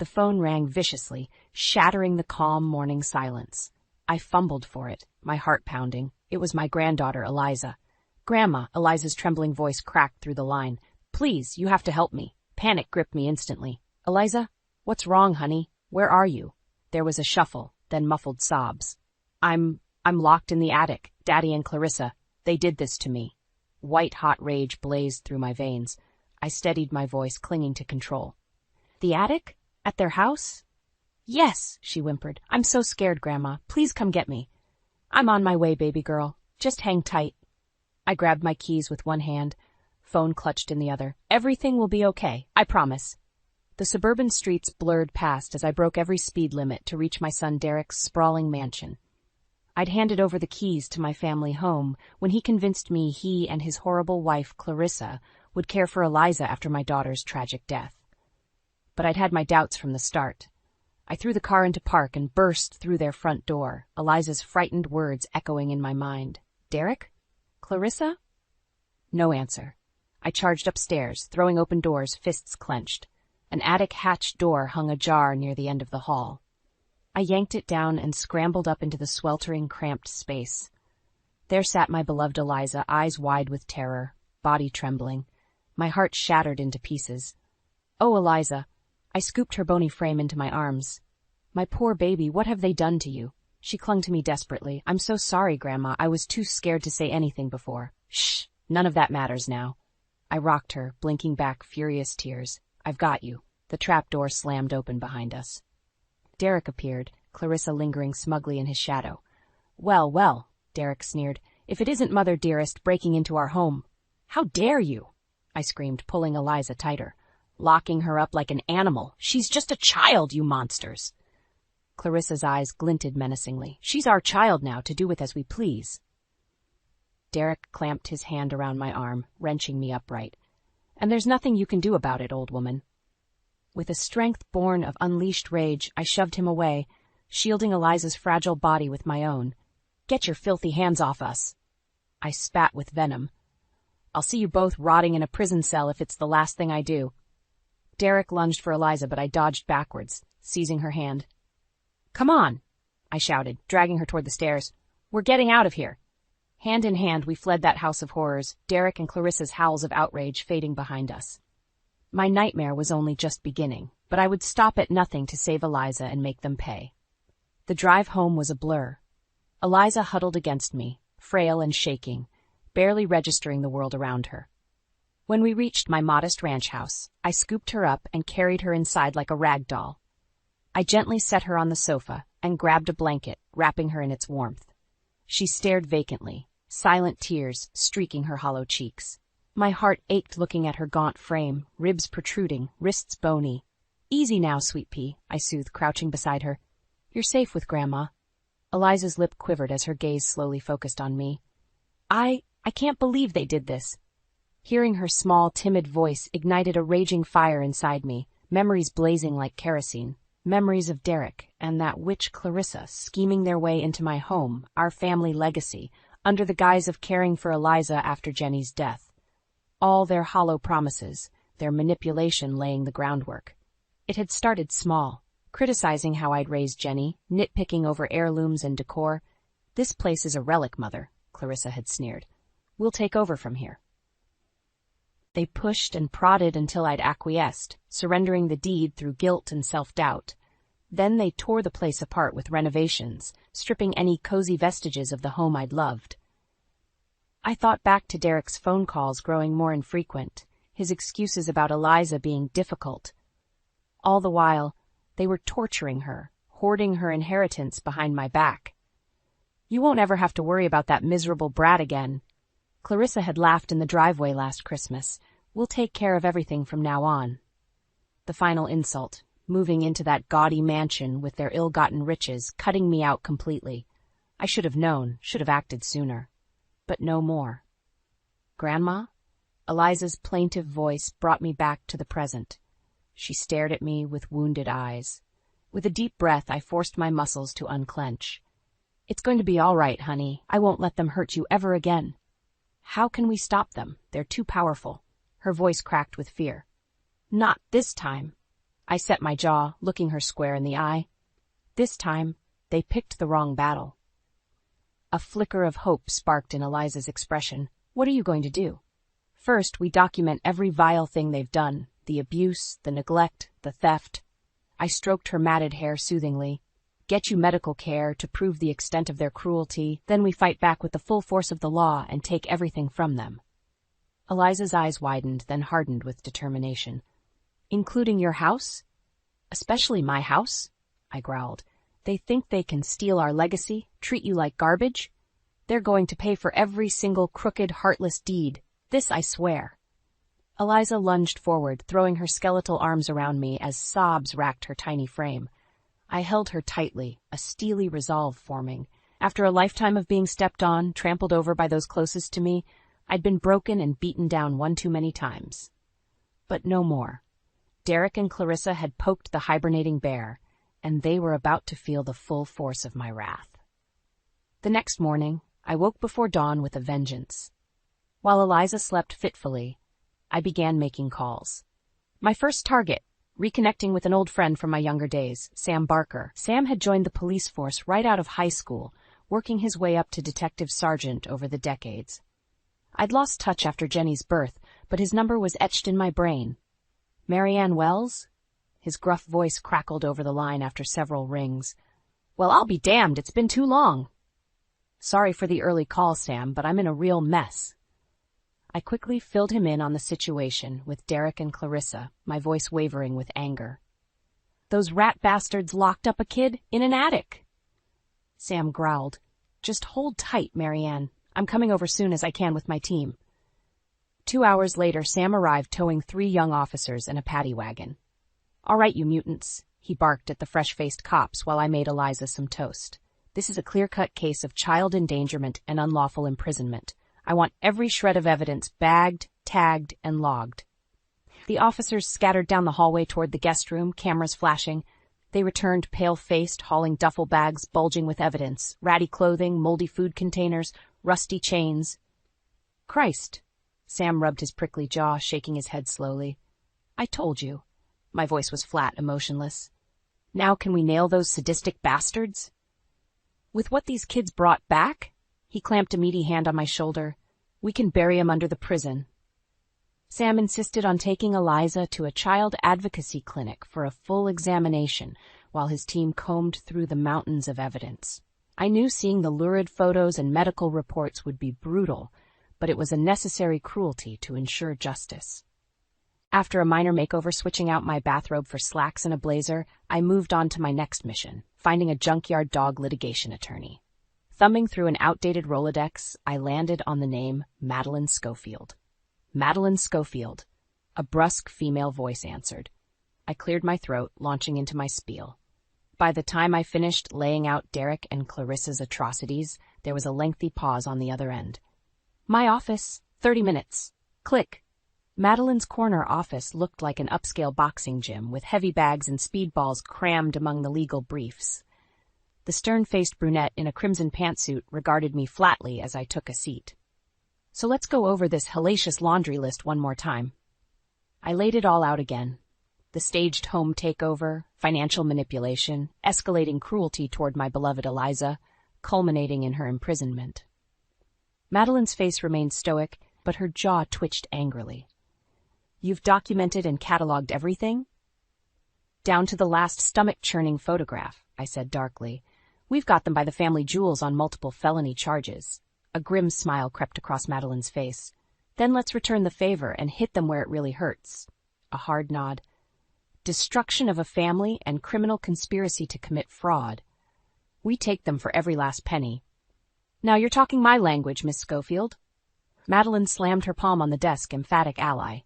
The phone rang viciously, shattering the calm morning silence. I fumbled for it, my heart pounding. It was my granddaughter, Eliza. "Grandma," Eliza's trembling voice cracked through the line. "Please, you have to help me." Panic gripped me instantly. "Eliza? What's wrong, honey? Where are you?" There was a shuffle, then muffled sobs. I'm locked in the attic. Daddy and Clarissa, they did this to me." White-hot rage blazed through my veins. I steadied my voice, clinging to control. "The attic? At their house?" "Yes," she whimpered. "I'm so scared, Grandma. Please come get me." "I'm on my way, baby girl. Just hang tight." I grabbed my keys with one hand, phone clutched in the other. "Everything will be okay, I promise." The suburban streets blurred past as I broke every speed limit to reach my son Derek's sprawling mansion. I'd handed over the keys to my family home when he convinced me he and his horrible wife, Clarissa, would care for Eliza after my daughter's tragic death. But I'd had my doubts from the start. I threw the car into park and burst through their front door, Eliza's frightened words echoing in my mind. "Derek? Clarissa?" No answer. I charged upstairs, throwing open doors, fists clenched. An attic hatch door hung ajar near the end of the hall. I yanked it down and scrambled up into the sweltering, cramped space. There sat my beloved Eliza, eyes wide with terror, body trembling, my heart shattered into pieces. "Oh, Eliza." I scooped her bony frame into my arms. "My poor baby, what have they done to you?" She clung to me desperately. "I'm so sorry, Grandma. I was too scared to say anything before." "Shh, none of that matters now." I rocked her, blinking back furious tears. "I've got you." The trap door slammed open behind us. Derek appeared, Clarissa lingering smugly in his shadow. "Well, well," Derek sneered, "if it isn't Mother Dearest breaking into our home." "How dare you!" I screamed, pulling Eliza tighter. "Locking her up like an animal. She's just a child, you monsters." Clarissa's eyes glinted menacingly. "She's our child now, to do with as we please." Derek clamped his hand around my arm, wrenching me upright. "And there's nothing you can do about it, old woman." With a strength born of unleashed rage, I shoved him away, shielding Eliza's fragile body with my own. "Get your filthy hands off us." I spat with venom. "I'll see you both rotting in a prison cell if it's the last thing I do." Derek lunged for Eliza, but I dodged backwards, seizing her hand. "Come on," I shouted, dragging her toward the stairs. "We're getting out of here." Hand in hand, we fled that house of horrors, Derek and Clarissa's howls of outrage fading behind us. My nightmare was only just beginning, but I would stop at nothing to save Eliza and make them pay. The drive home was a blur. Eliza huddled against me, frail and shaking, barely registering the world around her. When we reached my modest ranch house, I scooped her up and carried her inside like a rag doll. I gently set her on the sofa and grabbed a blanket, wrapping her in its warmth. She stared vacantly, silent tears streaking her hollow cheeks. My heart ached looking at her gaunt frame, ribs protruding, wrists bony. "Easy now, sweet pea," I soothed, crouching beside her. "You're safe with Grandma." Eliza's lip quivered as her gaze slowly focused on me. I can't believe they did this." Hearing her small, timid voice ignited a raging fire inside me, memories blazing like kerosene, memories of Derek and that witch Clarissa scheming their way into my home, our family legacy, under the guise of caring for Eliza after Jenny's death. All their hollow promises, their manipulation laying the groundwork. It had started small, criticizing how I'd raised Jenny, nitpicking over heirlooms and decor. "This place is a relic, Mother," Clarissa had sneered. "We'll take over from here." They pushed and prodded until I'd acquiesced, surrendering the deed through guilt and self-doubt. Then they tore the place apart with renovations, stripping any cozy vestiges of the home I'd loved. I thought back to Derek's phone calls growing more infrequent, his excuses about Eliza being difficult. All the while, they were torturing her, hoarding her inheritance behind my back. "You won't ever have to worry about that miserable brat again. Clarissa had laughed in the driveway last Christmas. We'll take care of everything from now on." The final insult, moving into that gaudy mansion with their ill-gotten riches, cutting me out completely. I should have known, should have acted sooner. But no more. "Grandma?" Eliza's plaintive voice brought me back to the present. She stared at me with wounded eyes. With a deep breath, I forced my muscles to unclench. "It's going to be all right, honey. I won't let them hurt you ever again." "How can we stop them? They're too powerful." Her voice cracked with fear. "Not this time." I set my jaw, looking her square in the eye. This time, they picked the wrong battle. A flicker of hope sparked in Eliza's expression. What are you going to do? First, we document every vile thing they've done, the abuse, the neglect, the theft. I stroked her matted hair soothingly. Get you medical care to prove the extent of their cruelty, then we fight back with the full force of the law and take everything from them. Eliza's eyes widened, then hardened with determination. Including your house? Especially my house? I growled. They think they can steal our legacy, treat you like garbage? They're going to pay for every single crooked, heartless deed. This I swear. Eliza lunged forward, throwing her skeletal arms around me as sobs racked her tiny frame. I held her tightly, a steely resolve forming. After a lifetime of being stepped on, trampled over by those closest to me, I'd been broken and beaten down one too many times. But no more. Derek and Clarissa had poked the hibernating bear, and they were about to feel the full force of my wrath. The next morning, I woke before dawn with a vengeance. While Eliza slept fitfully, I began making calls. My first target, reconnecting with an old friend from my younger days, Sam Barker. Sam had joined the police force right out of high school, working his way up to detective sergeant over the decades. I'd lost touch after Jenny's birth, but his number was etched in my brain. Marianne Wells? His gruff voice crackled over the line after several rings. Well, I'll be damned, it's been too long. Sorry for the early call, Sam, but I'm in a real mess. I quickly filled him in on the situation with Derek and Clarissa, my voice wavering with anger. Those rat bastards locked up a kid in an attic. Sam growled. Just hold tight, Marianne. I'm coming over soon as I can with my team. 2 hours later, Sam arrived towing 3 young officers and a paddy wagon. All right, you mutants, he barked at the fresh-faced cops while I made Eliza some toast. This is a clear-cut case of child endangerment and unlawful imprisonment. I want every shred of evidence bagged, tagged, and logged. The officers scattered down the hallway toward the guest room, cameras flashing. They returned pale-faced, hauling duffel bags bulging with evidence, ratty clothing, moldy food containers, rusty chains. Christ! Sam rubbed his prickly jaw, shaking his head slowly. I told you. My voice was flat, emotionless. Now can we nail those sadistic bastards? With what these kids brought back? He clamped a meaty hand on my shoulder. We can bury him under the prison. Sam insisted on taking Eliza to a child advocacy clinic for a full examination while his team combed through the mountains of evidence. I knew seeing the lurid photos and medical reports would be brutal, but it was a necessary cruelty to ensure justice. After a minor makeover switching out my bathrobe for slacks and a blazer, I moved on to my next mission, finding a junkyard dog litigation attorney. Thumbing through an outdated Rolodex, I landed on the name Madeline Schofield. Madeline Schofield, a brusque female voice answered. I cleared my throat, launching into my spiel. By the time I finished laying out Derek and Clarissa's atrocities, there was a lengthy pause on the other end. My office, 30 minutes. Click. Madeline's corner office looked like an upscale boxing gym with heavy bags and speedballs crammed among the legal briefs. The stern-faced brunette in a crimson pantsuit regarded me flatly as I took a seat. So let's go over this hellacious laundry list one more time. I laid it all out again. The staged home takeover, financial manipulation, escalating cruelty toward my beloved Eliza, culminating in her imprisonment. Madeline's face remained stoic, but her jaw twitched angrily. You've documented and cataloged everything? Down to the last stomach-churning photograph, I said darkly. We've got them by the family jewels on multiple felony charges. A grim smile crept across Madeline's face. Then let's return the favor and hit them where it really hurts. A hard nod. Destruction of a family and criminal conspiracy to commit fraud. We take them for every last penny. Now you're talking my language, Miss Schofield. Madeline slammed her palm on the desk, emphatic ally.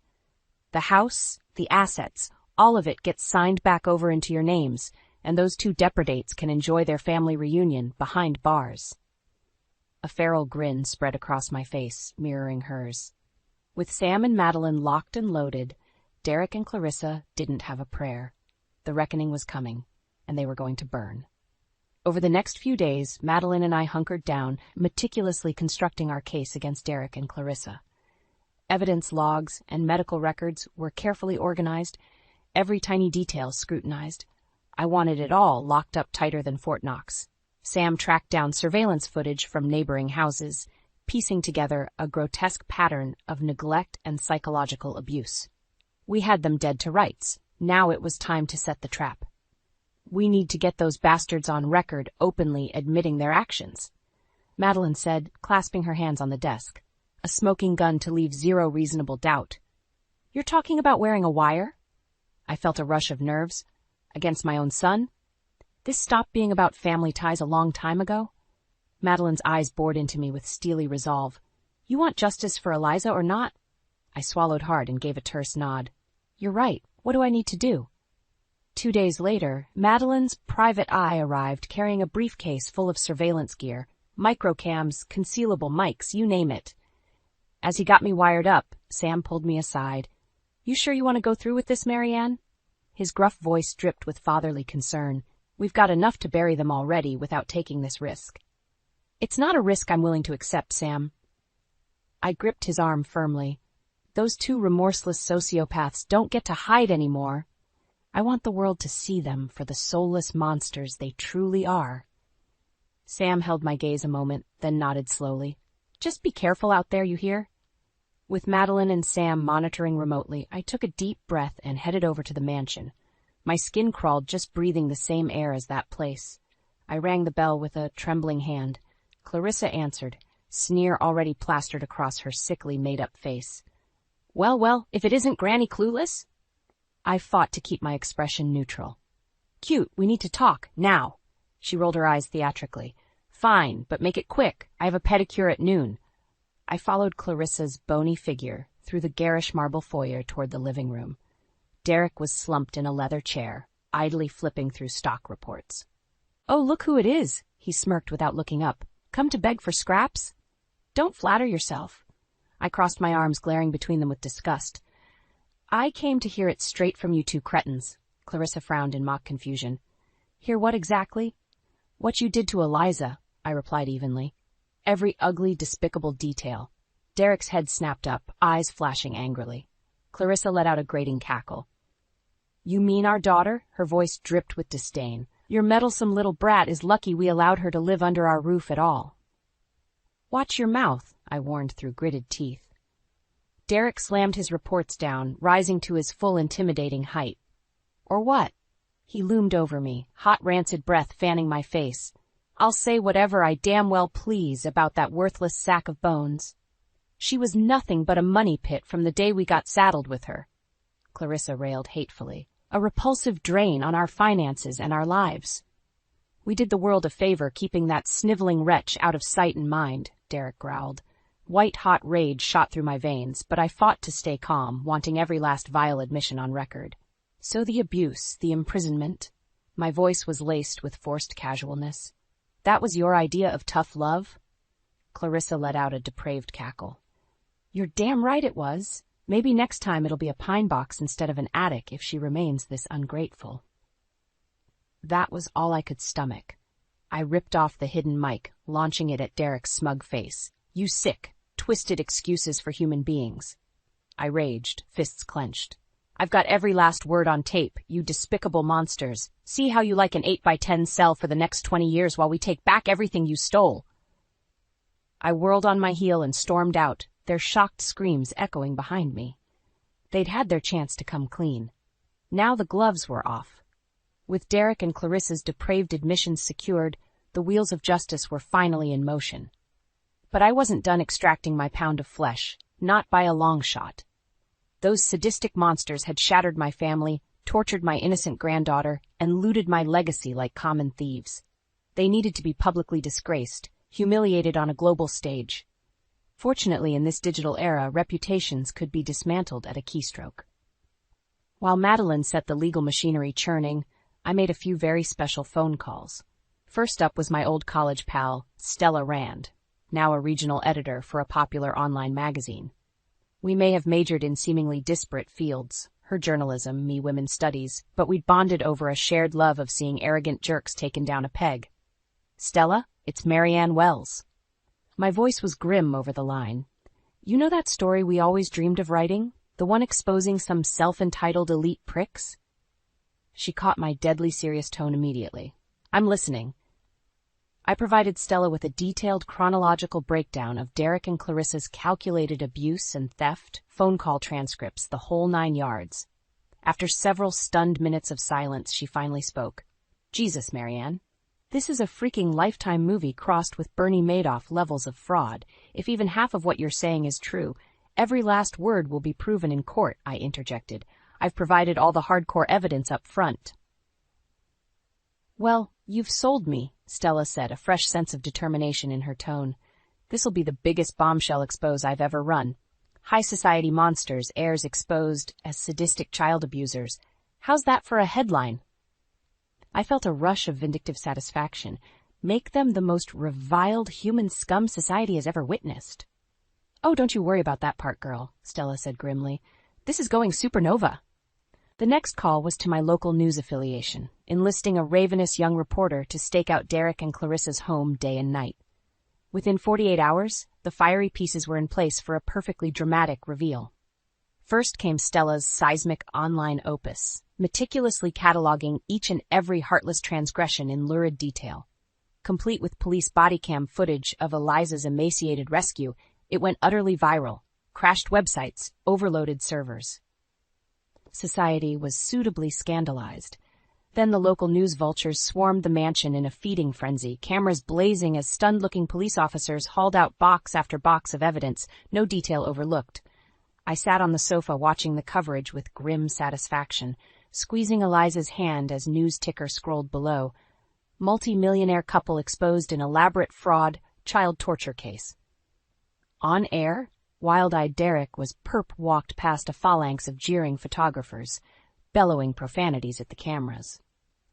The house, the assets, all of it gets signed back over into your names, and those 2 depredates can enjoy their family reunion behind bars. A feral grin spread across my face, mirroring hers. With Sam and Madeline locked and loaded, Derek and Clarissa didn't have a prayer. The reckoning was coming, and they were going to burn. Over the next few days, Madeline and I hunkered down, meticulously constructing our case against Derek and Clarissa. Evidence logs and medical records were carefully organized, every tiny detail scrutinized. I wanted it all locked up tighter than Fort Knox. Sam tracked down surveillance footage from neighboring houses, piecing together a grotesque pattern of neglect and psychological abuse. We had them dead to rights. Now it was time to set the trap. We need to get those bastards on record openly admitting their actions, Madeline said, clasping her hands on the desk, a smoking gun to leave zero reasonable doubt. You're talking about wearing a wire? I felt a rush of nerves. Against my own son? This stopped being about family ties a long time ago? Madeline's eyes bored into me with steely resolve. You want justice for Eliza or not? I swallowed hard and gave a terse nod. You're right. What do I need to do? 2 days later, Madeline's private eye arrived carrying a briefcase full of surveillance gear, microcams, concealable mics, you name it. As he got me wired up, Sam pulled me aside. You sure you want to go through with this, Marianne? His gruff voice dripped with fatherly concern. We've got enough to bury them already without taking this risk. It's not a risk I'm willing to accept, Sam. I gripped his arm firmly. Those two remorseless sociopaths don't get to hide anymore. I want the world to see them for the soulless monsters they truly are. Sam held my gaze a moment, then nodded slowly. Just be careful out there, you hear? With Madeline and Sam monitoring remotely, I took a deep breath and headed over to the mansion. My skin crawled just breathing the same air as that place. I rang the bell with a trembling hand. Clarissa answered, sneer already plastered across her sickly, made-up face. Well, if it isn't Granny Clueless? I fought to keep my expression neutral. Cute, we need to talk, now. She rolled her eyes theatrically. Fine, but make it quick. I have a pedicure at noon. I followed Clarissa's bony figure through the garish marble foyer toward the living room. Derek was slumped in a leather chair, idly flipping through stock reports. Oh, look who it is, he smirked without looking up. Come to beg for scraps? Don't flatter yourself. I crossed my arms, glaring between them with disgust. I came to hear it straight from you two cretins. Clarissa frowned in mock confusion. Hear what exactly? What you did to Eliza, I replied evenly. Every ugly, despicable detail. Derek's head snapped up, eyes flashing angrily. Clarissa let out a grating cackle. You mean our daughter? Her voice dripped with disdain. Your meddlesome little brat is lucky we allowed her to live under our roof at all. Watch your mouth, I warned through gritted teeth. Derek slammed his reports down, rising to his full intimidating height. Or what? He loomed over me, hot rancid breath fanning my face. I'll say whatever I damn well please about that worthless sack of bones. She was nothing but a money pit from the day we got saddled with her. Clarissa railed hatefully. A repulsive drain on our finances and our lives. We did the world a favor keeping that sniveling wretch out of sight and mind, Derek growled. White-hot rage shot through my veins, but I fought to stay calm, wanting every last vile admission on record. So the abuse, the imprisonment. My voice was laced with forced casualness. That was your idea of tough love? Clarissa let out a depraved cackle. You're damn right it was. Maybe next time it'll be a pine box instead of an attic if she remains this ungrateful. That was all I could stomach. I ripped off the hidden mic, launching it at Derek's smug face. You sick, twisted excuses for human beings. I raged, fists clenched. I've got every last word on tape, you despicable monsters. See how you like an 8x10 cell for the next 20 years while we take back everything you stole. I whirled on my heel and stormed out, their shocked screams echoing behind me. They'd had their chance to come clean. Now the gloves were off. With Derek and Clarissa's depraved admissions secured, the wheels of justice were finally in motion. But I wasn't done extracting my pound of flesh, not by a long shot. Those sadistic monsters had shattered my family, tortured my innocent granddaughter, and looted my legacy like common thieves. They needed to be publicly disgraced, humiliated on a global stage. Fortunately, in this digital era, reputations could be dismantled at a keystroke. While Madeline set the legal machinery churning, I made a few very special phone calls. First up was my old college pal, Stella Rand, now a regional editor for a popular online magazine. We may have majored in seemingly disparate fields, her journalism, me women's studies, but we'd bonded over a shared love of seeing arrogant jerks taken down a peg. Stella, it's Marianne Wells. My voice was grim over the line. You know that story we always dreamed of writing? The one exposing some self-entitled elite pricks? She caught my deadly serious tone immediately. I'm listening. I provided Stella with a detailed chronological breakdown of Derek and Clarissa's calculated abuse and theft, phone call transcripts, the whole 9 yards. After several stunned minutes of silence, she finally spoke. Jesus, Marianne. This is a freaking Lifetime movie crossed with Bernie Madoff levels of fraud. If even half of what you're saying is true, every last word will be proven in court, I interjected. I've provided all the hardcore evidence up front. Well, you've sold me, Stella said, a fresh sense of determination in her tone. This'll be the biggest bombshell expose I've ever run. High society monsters, heirs exposed as sadistic child abusers. How's that for a headline? I felt a rush of vindictive satisfaction. Make them the most reviled human scum society has ever witnessed. Oh, don't you worry about that part, girl, Stella said grimly. This is going supernova. The next call was to my local news affiliation, enlisting a ravenous young reporter to stake out Derek and Clarissa's home day and night. Within 48 hours, the fiery pieces were in place for a perfectly dramatic reveal. First came Stella's seismic online opus, meticulously cataloging each and every heartless transgression in lurid detail. Complete with police body cam footage of Eliza's emaciated rescue, it went utterly viral, crashed websites, overloaded servers. Society was suitably scandalized. Then the local news vultures swarmed the mansion in a feeding frenzy, cameras blazing as stunned-looking police officers hauled out box after box of evidence, no detail overlooked. I sat on the sofa watching the coverage with grim satisfaction, squeezing Eliza's hand as news ticker scrolled below. Multi-millionaire couple exposed in elaborate fraud, child torture case. On air, wild-eyed Derek was perp-walked past a phalanx of jeering photographers, bellowing profanities at the cameras.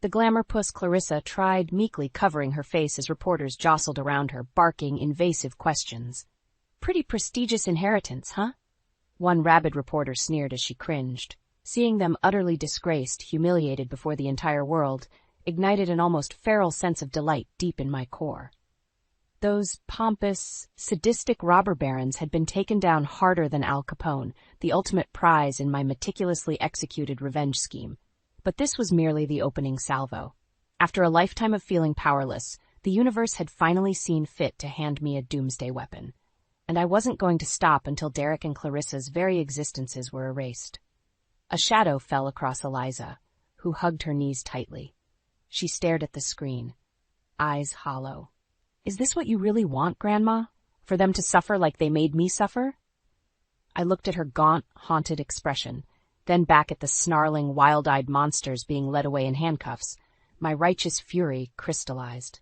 The glamour puss Clarissa tried meekly covering her face as reporters jostled around her, barking invasive questions. Pretty prestigious inheritance, huh? One rabid reporter sneered as she cringed. Seeing them utterly disgraced, humiliated before the entire world, ignited an almost feral sense of delight deep in my core. Those pompous, sadistic robber barons had been taken down harder than Al Capone, the ultimate prize in my meticulously executed revenge scheme. But this was merely the opening salvo. After a lifetime of feeling powerless, the universe had finally seen fit to hand me a doomsday weapon. And I wasn't going to stop until Derek and Clarissa's very existences were erased. A shadow fell across Eliza, who hugged her knees tightly. She stared at the screen, eyes hollow. Is this what you really want, Grandma? For them to suffer like they made me suffer? I looked at her gaunt, haunted expression, then back at the snarling, wild-eyed monsters being led away in handcuffs. My righteous fury crystallized.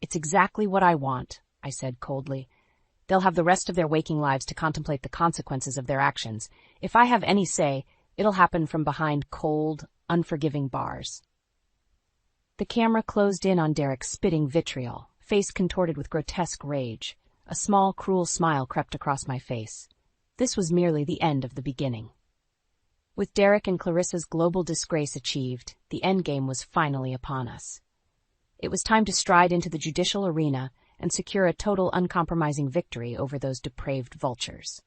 It's exactly what I want, I said coldly. They'll have the rest of their waking lives to contemplate the consequences of their actions. If I have any say, it'll happen from behind cold, unforgiving bars. The camera closed in on Derek, spitting vitriol, face contorted with grotesque rage. A small, cruel smile crept across my face. This was merely the end of the beginning. With Derek and Clarissa's global disgrace achieved, the endgame was finally upon us. It was time to stride into the judicial arena and secure a total uncompromising victory over those depraved vultures.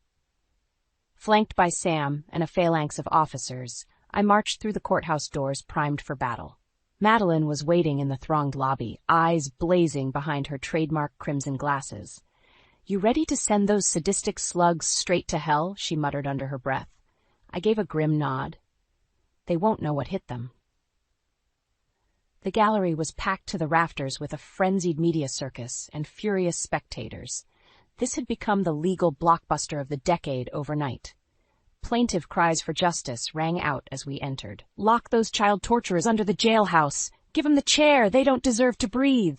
Flanked by Sam and a phalanx of officers, I marched through the courthouse doors primed for battle. Madeline was waiting in the thronged lobby, eyes blazing behind her trademark crimson glasses. You ready to send those sadistic slugs straight to hell? She muttered under her breath. I gave a grim nod. They won't know what hit them. The gallery was packed to the rafters with a frenzied media circus and furious spectators. This had become the legal blockbuster of the decade overnight. Plaintive cries for justice rang out as we entered. Lock those child torturers under the jailhouse. Give them the chair. They don't deserve to breathe.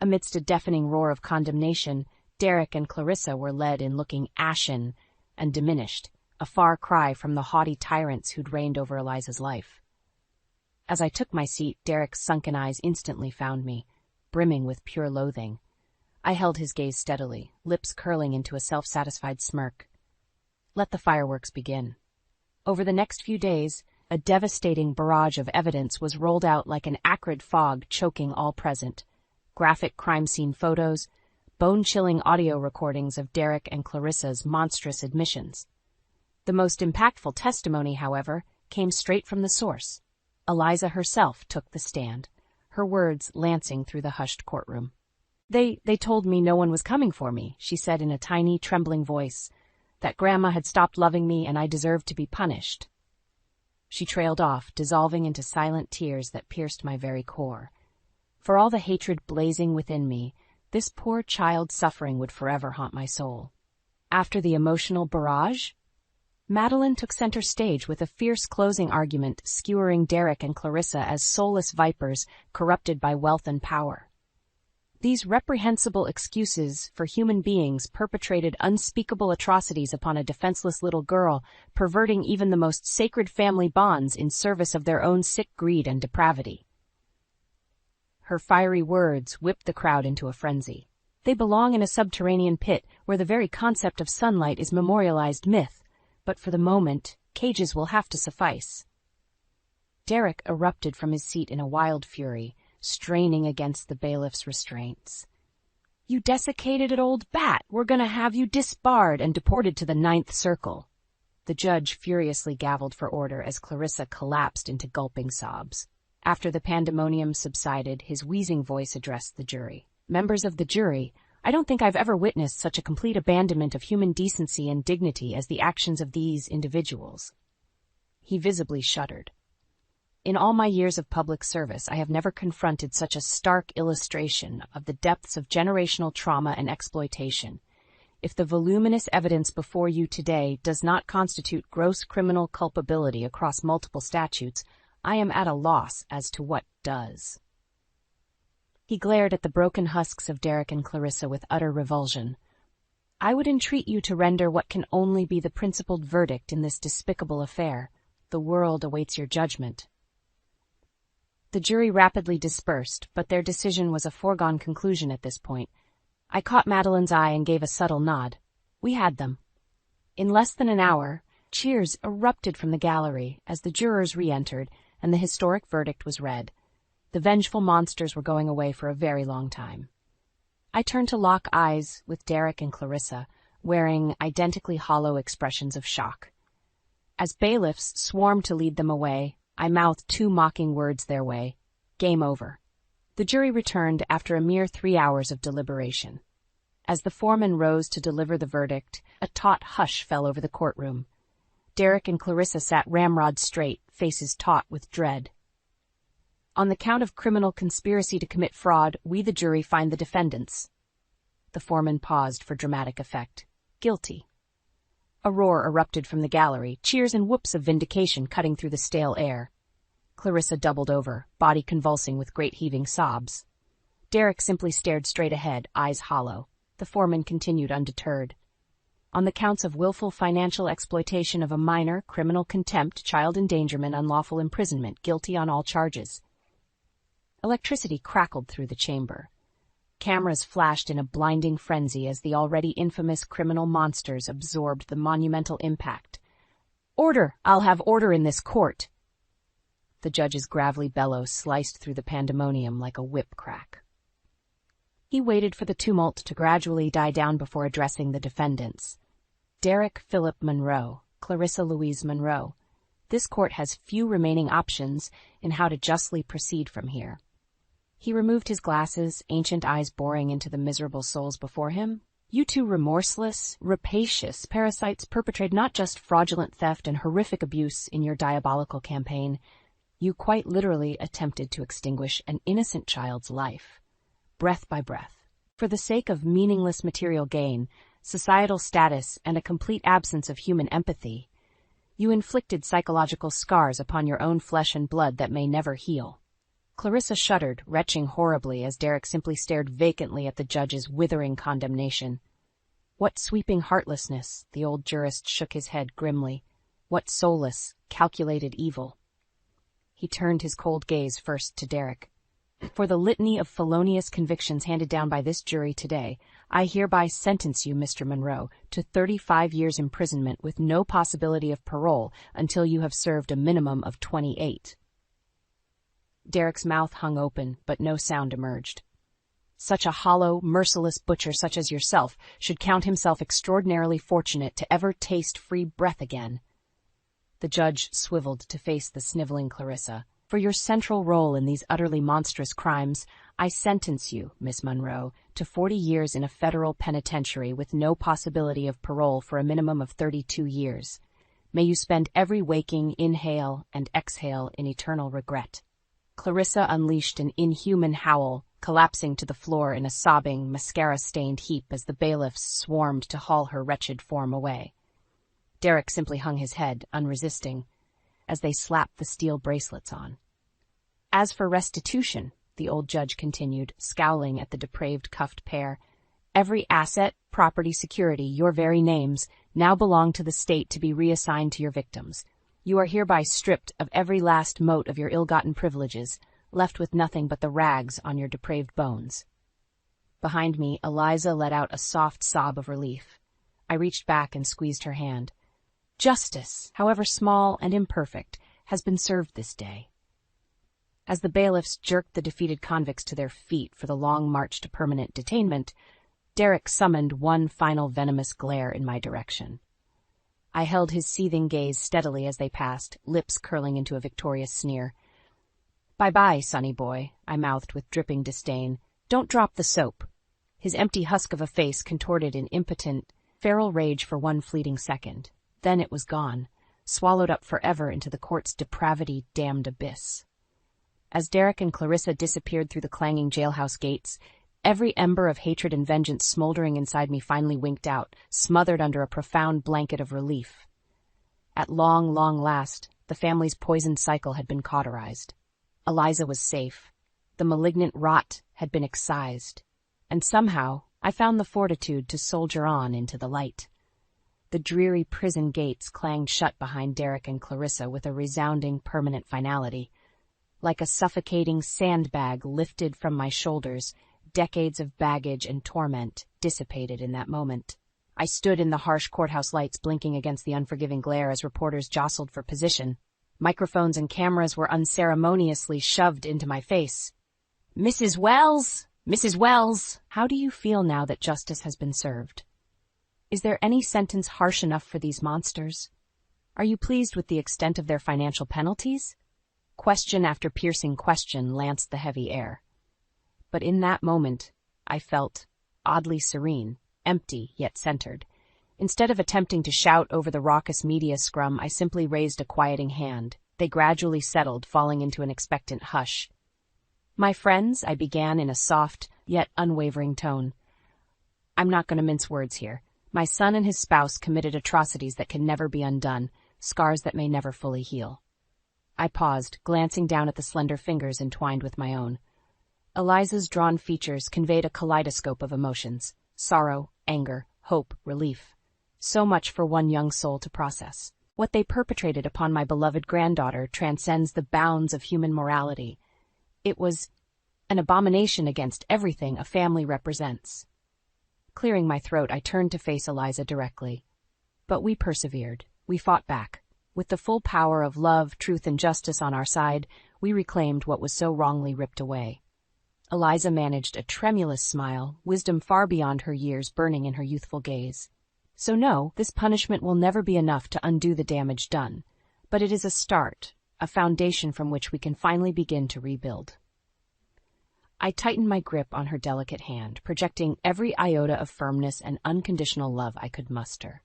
Amidst a deafening roar of condemnation, Derek and Clarissa were led in looking ashen and diminished, a far cry from the haughty tyrants who'd reigned over Eliza's life. As I took my seat, Derek's sunken eyes instantly found me, brimming with pure loathing. I held his gaze steadily, lips curling into a self-satisfied smirk. Let the fireworks begin. Over the next few days, a devastating barrage of evidence was rolled out like an acrid fog choking all present. Graphic crime scene photos, bone-chilling audio recordings of Derek and Clarissa's monstrous admissions. The most impactful testimony, however, came straight from the source. Eliza herself took the stand, her words lancing through the hushed courtroom. They told me no one was coming for me," she said in a tiny, trembling voice, "that Grandma had stopped loving me and I deserved to be punished." She trailed off, dissolving into silent tears that pierced my very core. For all the hatred blazing within me, this poor child's suffering would forever haunt my soul. After the emotional barrage, Madeline took center stage with a fierce closing argument skewering Derek and Clarissa as soulless vipers corrupted by wealth and power. These reprehensible excuses for human beings perpetrated unspeakable atrocities upon a defenseless little girl, perverting even the most sacred family bonds in service of their own sick greed and depravity. Her fiery words whipped the crowd into a frenzy. They belong in a subterranean pit where the very concept of sunlight is memorialized myth, but for the moment, cages will have to suffice. Derek erupted from his seat in a wild fury, straining against the bailiff's restraints. "You desiccated old bat! We're going to have you disbarred and deported to the 9th Circle." The judge furiously gavelled for order as Clarissa collapsed into gulping sobs. After the pandemonium subsided, his wheezing voice addressed the jury. "Members of the jury, I don't think I've ever witnessed such a complete abandonment of human decency and dignity as the actions of these individuals." He visibly shuddered. "In all my years of public service, I have never confronted such a stark illustration of the depths of generational trauma and exploitation. If the voluminous evidence before you today does not constitute gross criminal culpability across multiple statutes, I am at a loss as to what does." He glared at the broken husks of Derek and Clarissa with utter revulsion. "I would entreat you to render what can only be the principled verdict in this despicable affair. The world awaits your judgment." The jury rapidly dispersed, but their decision was a foregone conclusion at this point. I caught Madeline's eye and gave a subtle nod. We had them. In less than an hour, cheers erupted from the gallery as the jurors re-entered, and the historic verdict was read. The vengeful monsters were going away for a very long time. I turned to lock eyes with Derek and Clarissa, wearing identically hollow expressions of shock. As bailiffs swarmed to lead them away, I mouthed 2 mocking words their way: "Game over." The jury returned after a mere 3 hours of deliberation. As the foreman rose to deliver the verdict, a taut hush fell over the courtroom. Derek and Clarissa sat ramrod straight, faces taut with dread. "On the count of criminal conspiracy to commit fraud, we the jury find the defendants." The foreman paused for dramatic effect. "Guilty." A roar erupted from the gallery, cheers and whoops of vindication cutting through the stale air. Clarissa doubled over, body convulsing with great heaving sobs. Derek simply stared straight ahead, eyes hollow. The foreman continued undeterred. "On the counts of willful financial exploitation of a minor, criminal contempt, child endangerment, unlawful imprisonment, guilty on all charges." Electricity crackled through the chamber. Cameras flashed in a blinding frenzy as the already infamous criminal monsters absorbed the monumental impact. "Order! I'll have order in this court!" The judge's gravelly bellow sliced through the pandemonium like a whip crack. He waited for the tumult to gradually die down before addressing the defendants. "Derek Philip Monroe, Clarissa Louise Monroe. This court has few remaining options in how to justly proceed from here." He removed his glasses, ancient eyes boring into the miserable souls before him. "You two remorseless, rapacious parasites perpetrate not just fraudulent theft and horrific abuse in your diabolical campaign. You quite literally attempted to extinguish an innocent child's life, breath by breath. For the sake of meaningless material gain, societal status, and a complete absence of human empathy, you inflicted psychological scars upon your own flesh and blood that may never heal." Clarissa shuddered, retching horribly as Derek simply stared vacantly at the judge's withering condemnation. "What sweeping heartlessness," the old jurist shook his head grimly. "What soulless, calculated evil." He turned his cold gaze first to Derek. "For the litany of felonious convictions handed down by this jury today, I hereby sentence you, Mr. Monroe, to 35 years imprisonment with no possibility of parole until you have served a minimum of 28. Derek's mouth hung open, but no sound emerged. Such a hollow, merciless butcher such as yourself should count himself extraordinarily fortunate to ever taste free breath again. The judge swiveled to face the sniveling Clarissa. For your central role in these utterly monstrous crimes, I sentence you, Miss Monroe, to 40 years in a federal penitentiary with no possibility of parole for a minimum of 32 years. May you spend every waking inhale and exhale in eternal regret." Clarissa unleashed an inhuman howl, collapsing to the floor in a sobbing, mascara-stained heap as the bailiffs swarmed to haul her wretched form away. Derek simply hung his head, unresisting, as they slapped the steel bracelets on. "As for restitution," the old judge continued, scowling at the depraved cuffed pair, "every asset, property, security, your very names, now belong to the state to be reassigned to your victims. You are hereby stripped of every last mote of your ill-gotten privileges, left with nothing but the rags on your depraved bones." Behind me, Eliza let out a soft sob of relief. I reached back and squeezed her hand. "Justice, however small and imperfect, has been served this day." As the bailiffs jerked the defeated convicts to their feet for the long march to permanent detainment, Derek summoned one final venomous glare in my direction. I held his seething gaze steadily as they passed, lips curling into a victorious sneer. "Bye-bye, sonny boy," I mouthed with dripping disdain. "Don't drop the soap." His empty husk of a face contorted in impotent, feral rage for one fleeting second. Then it was gone, swallowed up forever into the court's depravity-damned abyss. As Derek and Clarissa disappeared through the clanging jailhouse gates, every ember of hatred and vengeance smoldering inside me finally winked out, smothered under a profound blanket of relief. At long, long last, the family's poisoned cycle had been cauterized. Eliza was safe. The malignant rot had been excised. And somehow, I found the fortitude to soldier on into the light. The dreary prison gates clanged shut behind Derek and Clarissa with a resounding, permanent finality. Like a suffocating sandbag lifted from my shoulders, decades of baggage and torment dissipated in that moment. I stood in the harsh courthouse lights blinking against the unforgiving glare as reporters jostled for position. Microphones and cameras were unceremoniously shoved into my face. "Mrs. Wells! Mrs. Wells! How do you feel now that justice has been served? Is there any sentence harsh enough for these monsters? Are you pleased with the extent of their financial penalties?" Question after piercing question lanced the heavy air. But in that moment, I felt oddly serene, empty yet centered. Instead of attempting to shout over the raucous media scrum, I simply raised a quieting hand. They gradually settled, falling into an expectant hush. "My friends," I began in a soft, yet unwavering tone, "I'm not going to mince words here. My son and his spouse committed atrocities that can never be undone, scars that may never fully heal." I paused, glancing down at the slender fingers entwined with my own. Eliza's drawn features conveyed a kaleidoscope of emotions: sorrow, anger, hope, relief. So much for one young soul to process. What they perpetrated upon my beloved granddaughter transcends the bounds of human morality. It was an abomination against everything a family represents. Clearing my throat, I turned to face Eliza directly. But we persevered. We fought back. With the full power of love, truth, and justice on our side, we reclaimed what was so wrongly ripped away. Eliza managed a tremulous smile, wisdom far beyond her years burning in her youthful gaze. "So no, this punishment will never be enough to undo the damage done, but it is a start, a foundation from which we can finally begin to rebuild." I tightened my grip on her delicate hand, projecting every iota of firmness and unconditional love I could muster.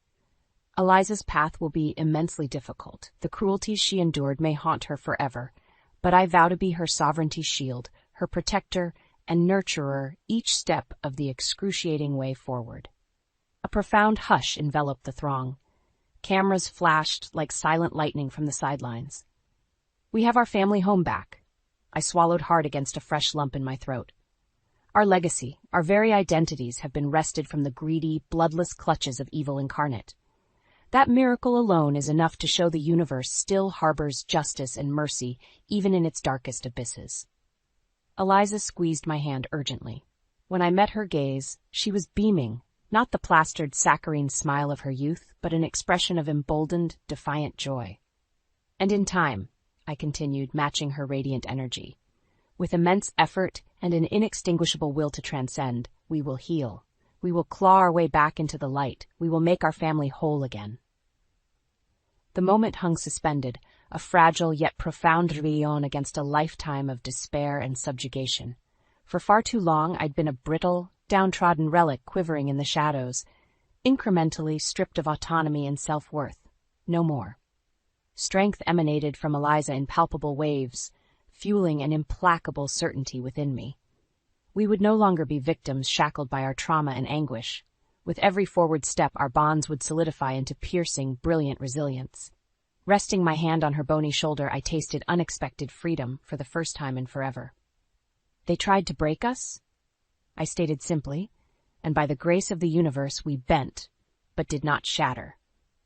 Eliza's path will be immensely difficult. The cruelties she endured may haunt her forever, but I vow to be her sovereignty shield, her protector and nurturer each step of the excruciating way forward. A profound hush enveloped the throng. Cameras flashed like silent lightning from the sidelines. "We have our family home back." I swallowed hard against a fresh lump in my throat. "Our legacy, our very identities have been wrested from the greedy, bloodless clutches of evil incarnate. That miracle alone is enough to show the universe still harbors justice and mercy even in its darkest abysses." Eliza squeezed my hand urgently. When I met her gaze, she was beaming, not the plastered saccharine smile of her youth, but an expression of emboldened, defiant joy. "And in time," I continued, matching her radiant energy, "with immense effort and an inextinguishable will to transcend, we will heal. We will claw our way back into the light. We will make our family whole again." The moment hung suspended, a fragile yet profound rebellion against a lifetime of despair and subjugation. For far too long I'd been a brittle, downtrodden relic quivering in the shadows, incrementally stripped of autonomy and self-worth. No more. Strength emanated from Eliza in palpable waves, fueling an implacable certainty within me. We would no longer be victims shackled by our trauma and anguish. With every forward step, our bonds would solidify into piercing, brilliant resilience. Resting my hand on her bony shoulder, I tasted unexpected freedom for the first time in forever. They tried to break us? I stated simply, and by the grace of the universe we bent, but did not shatter.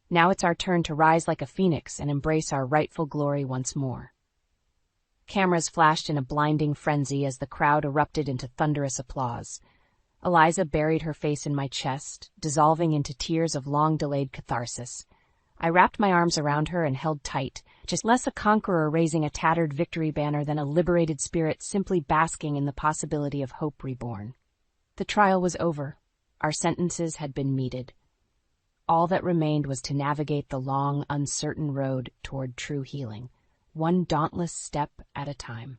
Now it's our turn to rise like a phoenix and embrace our rightful glory once more. Cameras flashed in a blinding frenzy as the crowd erupted into thunderous applause. Eliza buried her face in my chest, dissolving into tears of long-delayed catharsis. I wrapped my arms around her and held tight, just less a conqueror raising a tattered victory banner than a liberated spirit simply basking in the possibility of hope reborn. The trial was over. Our sentences had been meted. All that remained was to navigate the long, uncertain road toward true healing, one dauntless step at a time.